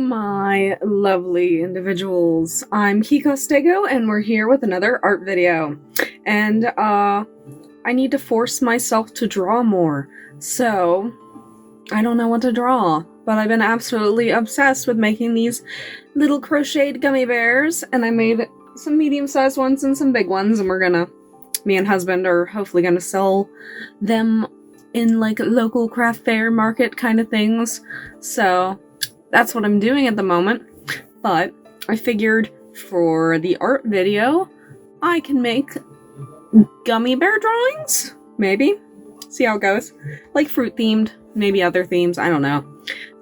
my lovely individuals. I'm Kostego, and we're here with another art video. And, I need to force myself to draw more. So, I don't know what to draw, but I've been absolutely obsessed with making these little crocheted gummy bears, and I made some medium-sized ones and some big ones, and me and husband are hopefully gonna sell them in, like, local craft fair market kind of things. So, that's what I'm doing at the moment. But I figured for the art video, I can make gummy bear drawings? Maybe? See how it goes. Like fruit themed, maybe other themes, I don't know.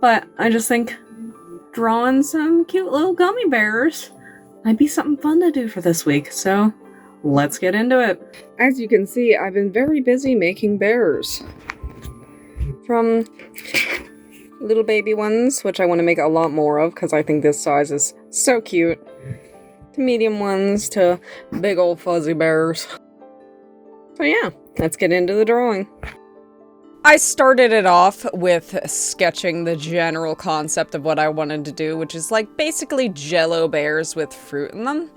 But I just think drawing some cute little gummy bears might be something fun to do for this week, so let's get into it. As you can see, I've been very busy making bears. From little baby ones, which I want to make a lot more of because I think this size is so cute, to medium ones, to big old fuzzy bears. So yeah, let's get into the drawing. I started it off with sketching the general concept of what I wanted to do, which is like basically Jello bears with fruit in them.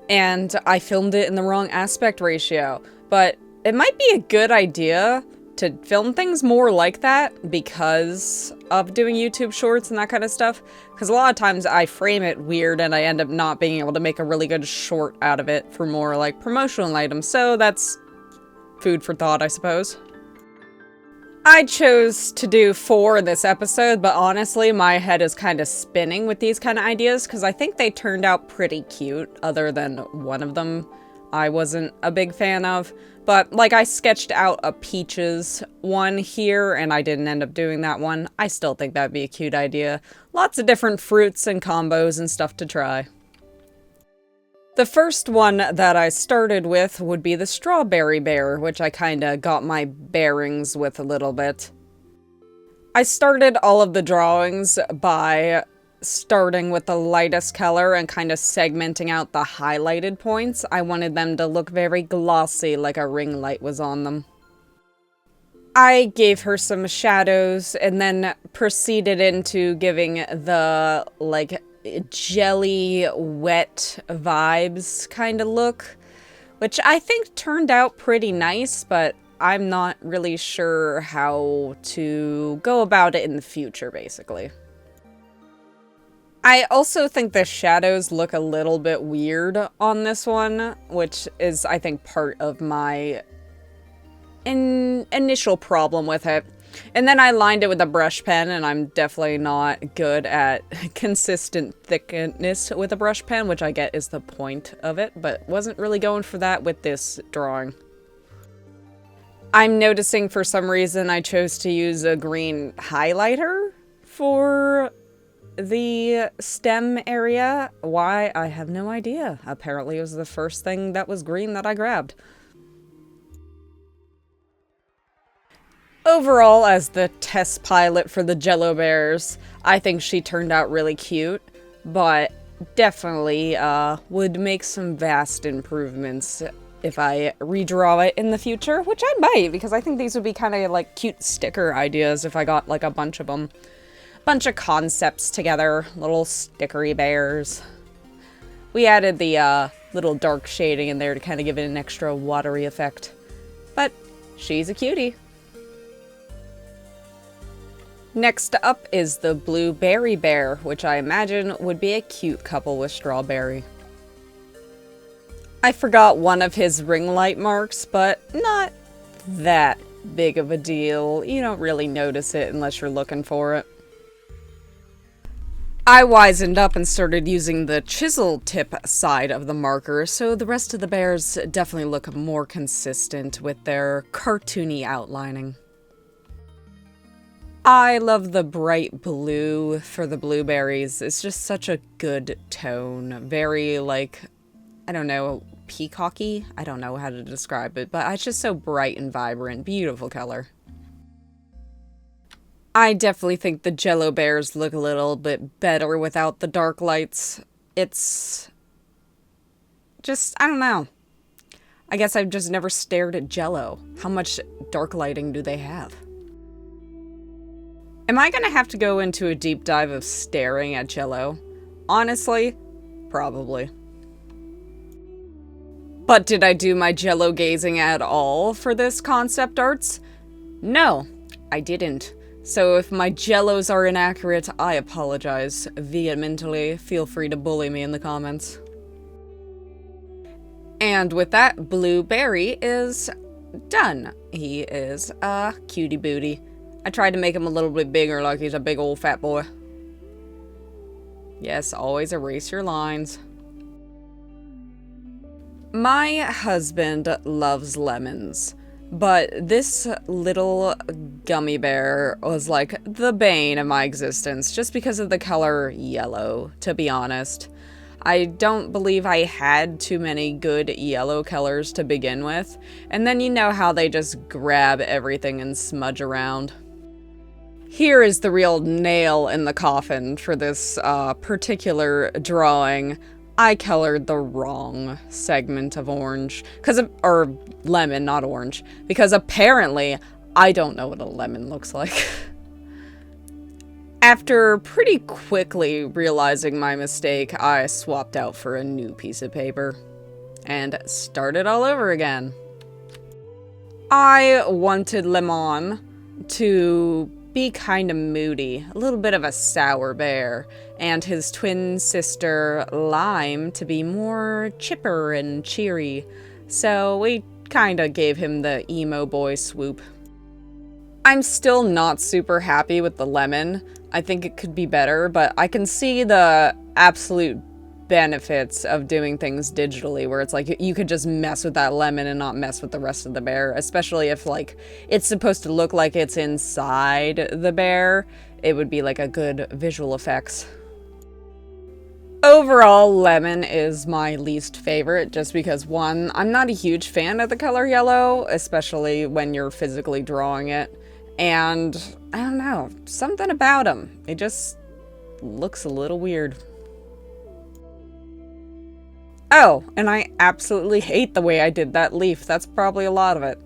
And I filmed it in the wrong aspect ratio, but it might be a good idea to film things more like that because of doing YouTube shorts and that kind of stuff. Because a lot of times I frame it weird and I end up not being able to make a really good short out of it for more like promotional items. So that's food for thought, I suppose. I chose to do 4 in this episode, but honestly, my head is kind of spinning with these kind of ideas because I think they turned out pretty cute, other than one of them I wasn't a big fan of. But, like, I sketched out a peaches one here, and I didn't end up doing that one. I still think that'd be a cute idea. Lots of different fruits and combos and stuff to try. The first one that I started with would be the strawberry bear, which I kinda got my bearings with a little bit. I started all of the drawings by starting with the lightest color and kind of segmenting out the highlighted points. I wanted them to look very glossy, like a ring light was on them. I gave her some shadows and then proceeded into giving the, like, jelly, wet vibes kind of look, which I think turned out pretty nice, but I'm not really sure how to go about it in the future, basically. I also think the shadows look a little bit weird on this one, which is, I think, part of my initial problem with it. And then I lined it with a brush pen, and I'm definitely not good at consistent thickness with a brush pen, which I get is the point of it, but wasn't really going for that with this drawing. I'm noticing for some reason I chose to use a green highlighter for the stem area. Why? I have no idea. Apparently it was the first thing that was green that I grabbed. Overall, as the test pilot for the Jello bears, I think she turned out really cute, but definitely would make some vast improvements if I redraw it in the future, which I might, because I think these would be kind of like cute sticker ideas if I got like a bunch of them. Bunch of concepts together, little stickery bears. We added the little dark shading in there to kind of give it an extra watery effect. But she's a cutie. Next up is the blueberry bear, which I imagine would be a cute couple with strawberry. I forgot one of his ring light marks, but not that big of a deal. You don't really notice it unless you're looking for it. I wisened up and started using the chisel tip side of the marker, so the rest of the bears definitely look more consistent with their cartoony outlining. I love the bright blue for the blueberries. It's just such a good tone. Very, like, I don't know, peacocky? I don't know how to describe it, but it's just so bright and vibrant. Beautiful color. I definitely think the Jello bears look a little bit better without the dark lights. It's just, I don't know. I guess I've just never stared at Jello. How much dark lighting do they have? Am I gonna have to go into a deep dive of staring at Jello? Honestly, probably. But did I do my Jello gazing at all for this concept arts? No, I didn't. So if my Jellos are inaccurate, I apologize vehemently. Feel free to bully me in the comments. And with that, Blueberry is done. He is a cutie booty. I tried to make him a little bit bigger, like he's a big old fat boy. Yes, always erase your lines. My husband loves lemons, but this little gummy bear was like the bane of my existence just because of the color yellow, to be honest. I don't believe I had too many good yellow colors to begin with, and then you know how they just grab everything and smudge around. Here is the real nail in the coffin for this particular drawing. I colored the wrong segment of orange, or lemon, not orange, because apparently I don't know what a lemon looks like. After pretty quickly realizing my mistake, I swapped out for a new piece of paper and started all over again. I wanted Lemon to be kind of moody, a little bit of a sour bear, and his twin sister Lime to be more chipper and cheery, so we kind of gave him the emo boy swoop. I'm still not super happy with the lemon. I think it could be better, but I can see the absolute benefits of doing things digitally, where it's like you could just mess with that lemon and not mess with the rest of the bear, especially if like it's supposed to look like it's inside the bear. It would be like a good visual effects. Overall, lemon is my least favorite just because, one, I'm not a huge fan of the color yellow, especially when you're physically drawing it, and I don't know, something about him, it just looks a little weird. Oh, and I absolutely hate the way I did that leaf. That's probably a lot of it.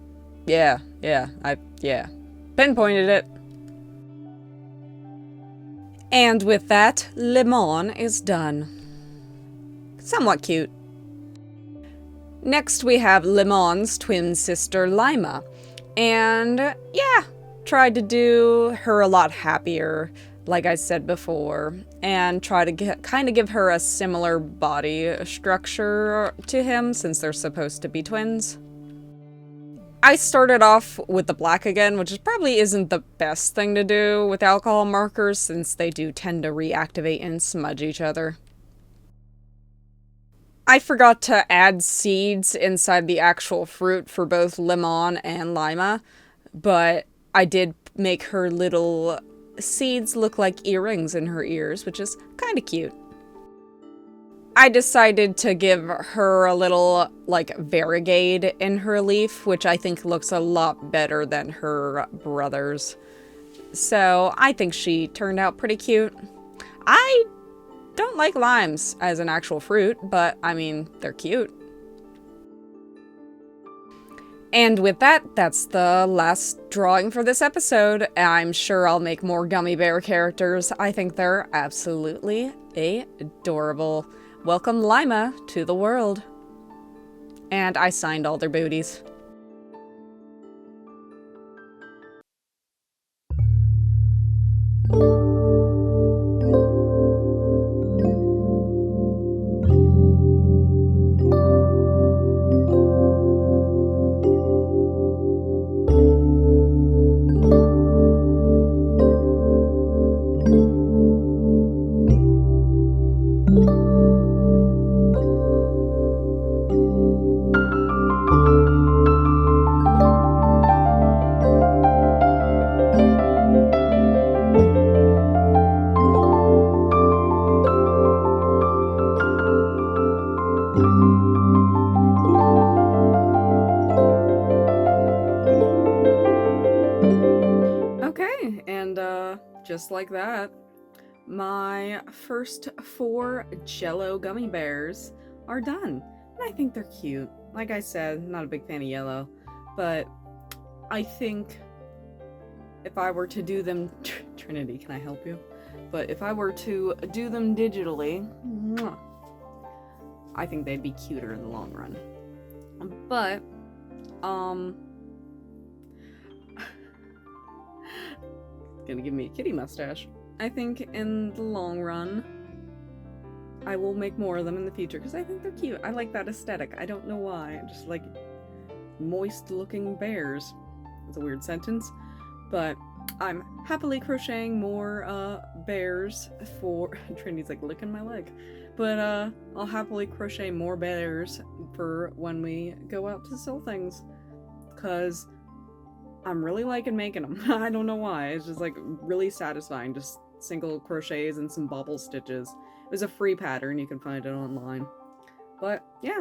Yeah. Pinpointed it. And with that, Lemon is done. Somewhat cute. Next we have Lemon's twin sister, Lima. And yeah, tried to do her a lot happier, like I said before, and try to kind of give her a similar body structure to him since they're supposed to be twins. I started off with the black again, which probably isn't the best thing to do with alcohol markers since they do tend to reactivate and smudge each other. I forgot to add seeds inside the actual fruit for both Lemon and Lima, but I did make her little seeds look like earrings in her ears, which is kind of cute. I decided to give her a little, like, variegate in her leaf, which I think looks a lot better than her brother's. So I think she turned out pretty cute. I don't like limes as an actual fruit, but I mean, they're cute. And with that, that's the last drawing for this episode. I'm sure I'll make more gummy bear characters. I think they're absolutely adorable. Welcome Lima to the world. And I signed all their booties. Okay, and just like that, my first 4 Jello gummy bears are done. And I think they're cute. Like I said, not a big fan of yellow, but I think if I were to do them, Trinity, can I help you? But if I were to do them digitally, I think they'd be cuter in the long run. But, gonna give me a kitty mustache. I think in the long run, I will make more of them in the future because I think they're cute. I like that aesthetic. I don't know why. I just like moist-looking bears. It's a weird sentence, but I'm happily crocheting more bears for Trinity's like licking my leg. But I'll happily crochet more bears for when we go out to sell things, because I'm really liking making them. I don't know why. It's just like really satisfying. Just single crochets and some bobble stitches. It was a free pattern. You can find it online. But yeah.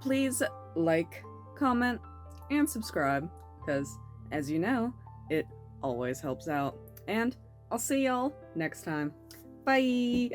Please like, comment, and subscribe, because as you know, it always helps out. And I'll see y'all next time. Bye!